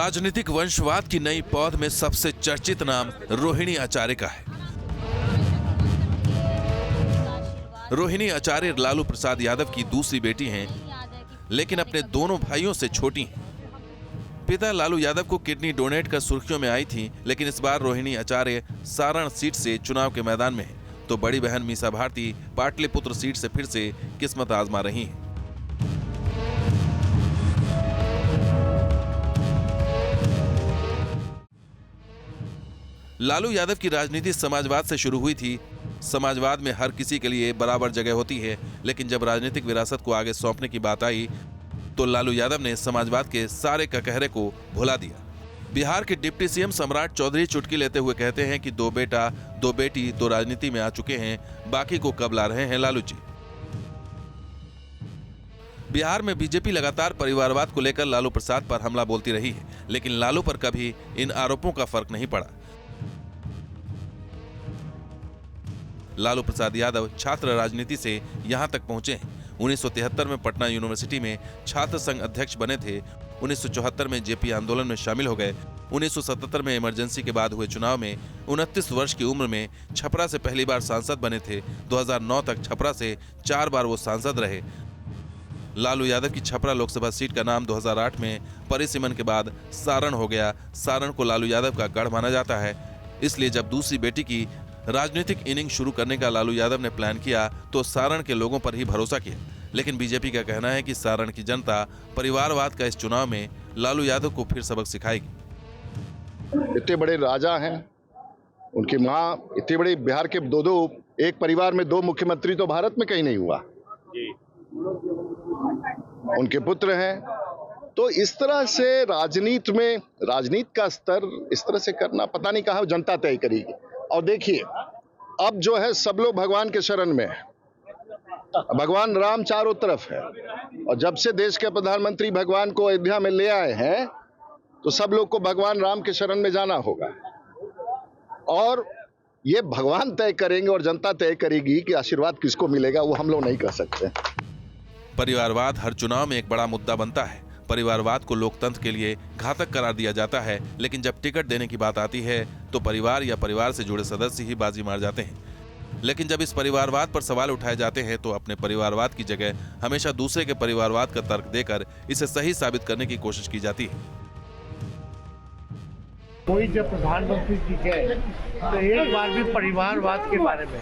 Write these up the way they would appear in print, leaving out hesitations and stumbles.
राजनीतिक वंशवाद की नई पौध में सबसे चर्चित नाम रोहिणी आचार्य का है। रोहिणी आचार्य लालू प्रसाद यादव की दूसरी बेटी हैं, लेकिन अपने दोनों भाइयों से छोटी हैं। पिता लालू यादव को किडनी डोनेट कर सुर्खियों में आई थी, लेकिन इस बार रोहिणी आचार्य सारण सीट से चुनाव के मैदान में है, तो बड़ी बहन मीसा भारती पाटलिपुत्र सीट से फिर से किस्मत आजमा रही हैं। लालू यादव की राजनीति समाजवाद से शुरू हुई थी। समाजवाद में हर किसी के लिए बराबर जगह होती है, लेकिन जब राजनीतिक विरासत को आगे सौंपने की बात आई तो लालू यादव ने समाजवाद के सारे ककहरे को भुला दिया। बिहार के डिप्टी सीएम सम्राट चौधरी चुटकी लेते हुए कहते हैं कि 2 बेटा 2 बेटी तो राजनीति में आ चुके हैं, बाकी को कब ला रहे हैं लालू जी। बिहार में बीजेपी लगातार परिवारवाद को लेकर लालू प्रसाद पर हमला बोलती रही है, लेकिन लालू पर कभी इन आरोपों का फर्क नहीं पड़ा। लालू प्रसाद यादव छात्र राजनीति से यहां तक पहुंचे हैं। 1973 में पटना यूनिवर्सिटी में छात्र संघ अध्यक्ष बने थे। 1974 में जेपी आंदोलन में शामिल हो गए। 1977 में इमरजेंसी के बाद हुए चुनाव में 29 वर्ष की उम्र में छपरा से पहली बार सांसद बने थे। 2009 तक छपरा से 4 बार वो सांसद रहे। लालू यादव की छपरा लोकसभा सीट का नाम 2008 में परिसीमन के बाद सारण हो गया। सारण को लालू यादव का गढ़ माना जाता है, इसलिए जब दूसरी बेटी की राजनीतिक इनिंग शुरू करने का लालू यादव ने प्लान किया तो सारण के लोगों पर ही भरोसा किया। लेकिन बीजेपी का कहना है कि सारण की जनता परिवारवाद का इस चुनाव में लालू यादव को फिर सबक सिखाएगी। इतने बड़े राजा हैं, उनकी माँ इतने बड़े, बिहार के दो एक परिवार में 2 मुख्यमंत्री तो भारत में कहीं नहीं हुआ। उनके पुत्र हैं, तो इस तरह से राजनीति का स्तर इस तरह से करना पता नहीं कहाँ जनता तय करेगी। और देखिए, अब जो है सब लोग भगवान के शरण में है। भगवान राम चारों तरफ है, और जब से देश के प्रधानमंत्री भगवान को अयोध्या में ले आए हैं तो सब लोग को भगवान राम के शरण में जाना होगा। और ये भगवान तय करेंगे और जनता तय करेगी कि आशीर्वाद किसको मिलेगा, वो हम लोग नहीं कर सकते। परिवारवाद हर चुनाव में एक बड़ा मुद्दा बनता है। परिवारवाद को लोकतंत्र के लिए घातक करार दिया जाता है, लेकिन जब टिकट देने की बात आती है तो परिवार या परिवार से जुड़े सदस्य ही बाजी मार जाते हैं। लेकिन जब इस परिवारवाद पर सवाल उठाए जाते हैं तो अपने परिवारवाद की जगह हमेशा दूसरे के परिवारवाद का तर्क देकर इसे सही साबित करने की कोशिश की जाती है। कोई जब प्रधानमंत्री जी गए तो एक बार भी परिवारवाद के बारे में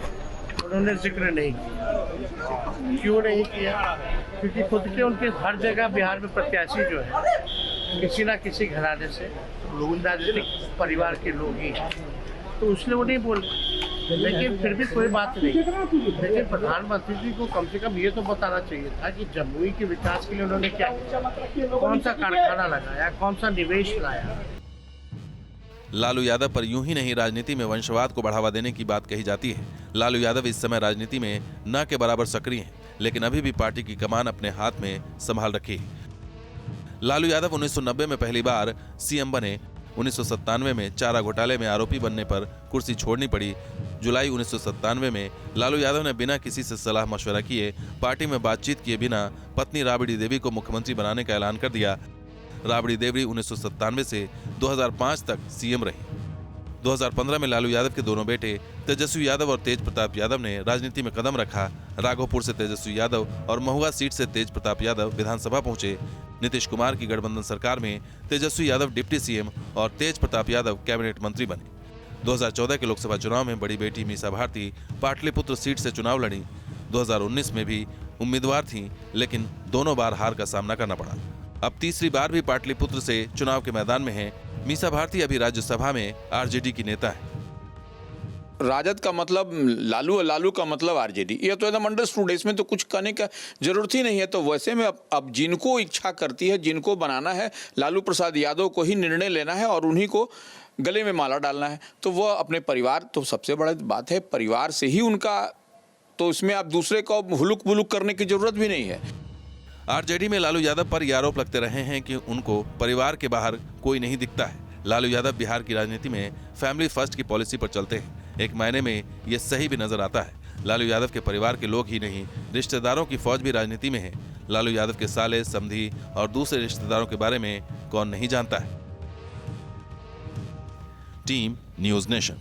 उन्होंने जिक्र नहीं किया। क्यों नहीं किया? क्योंकि खुद के उनके हर जगह बिहार में प्रत्याशी जो है किसी ना किसी घराने से राजनीतिक परिवार के लोग ही हैं, तो उसने वो नहीं बोले। लेकिन फिर भी कोई बात नहीं। लेकिन प्रधानमंत्री जी को कम से कम ये तो बताना चाहिए था कि जमुई के विकास के लिए उन्होंने क्या किया, कौन सा कारखाना लगाया, कौन सा निवेश लाया। लालू यादव पर यूं ही नहीं राजनीति में वंशवाद को बढ़ावा देने की बात कही जाती है। लालू यादव इस समय राजनीति में न के बराबर सक्रिय हैं, लेकिन अभी भी पार्टी की कमान अपने हाथ में संभाल रखी है। लालू यादव 1990 में पहली बार सीएम बने। 1997 में चारा घोटाले में आरोपी बनने पर कुर्सी छोड़नी पड़ी। जुलाई 1997 में लालू यादव ने बिना किसी से सलाह मशवरा किए, पार्टी में बातचीत किए बिना पत्नी राबड़ी देवी को मुख्यमंत्री बनाने का ऐलान कर दिया। राबड़ी देवी 1997 से 2005 तक सीएम रही। 2015 में लालू यादव के दोनों बेटे तेजस्वी यादव और तेज प्रताप यादव ने राजनीति में कदम रखा। राघोपुर से तेजस्वी यादव और महुआ सीट से तेज प्रताप यादव विधानसभा पहुंचे। नीतीश कुमार की गठबंधन सरकार में तेजस्वी यादव डिप्टी सीएम और तेज प्रताप यादव कैबिनेट मंत्री बने। 2014 के लोकसभा चुनाव में बड़ी बेटी मीसा भारती पाटलिपुत्र सीट से चुनाव लड़ी। 2019 में भी उम्मीदवार थीं, लेकिन दोनों बार हार का सामना करना पड़ा। अब तीसरी बार भी पाटलिपुत्र से चुनाव के मैदान में हैं। मीसा भारती अभी राज्यसभा में आरजेडी की नेता है। राजद का मतलब लालू और लालू का मतलब आरजेडी, ये तो एकदम अंडरस्टूड है, इसमें तो कुछ कहने का जरूरत ही नहीं है। तो वैसे में अब जिनको इच्छा करती है, जिनको बनाना है, लालू प्रसाद यादव को ही निर्णय लेना है और उन्हीं को गले में माला डालना है। तो वह अपने परिवार, तो सबसे बड़ी बात है परिवार से ही उनका, तो इसमें आप दूसरे को हुलुक बुलुक करने की जरूरत भी नहीं है। आरजेडी में लालू यादव पर यह आरोप लगते रहे हैं कि उनको परिवार के बाहर कोई नहीं दिखता है। लालू यादव बिहार की राजनीति में फैमिली फर्स्ट की पॉलिसी पर चलते हैं। एक मायने में ये सही भी नजर आता है। लालू यादव के परिवार के लोग ही नहीं, रिश्तेदारों की फौज भी राजनीति में है। लालू यादव के साले, समधी और दूसरे रिश्तेदारों के बारे में कौन नहीं जानता है। Team news nation.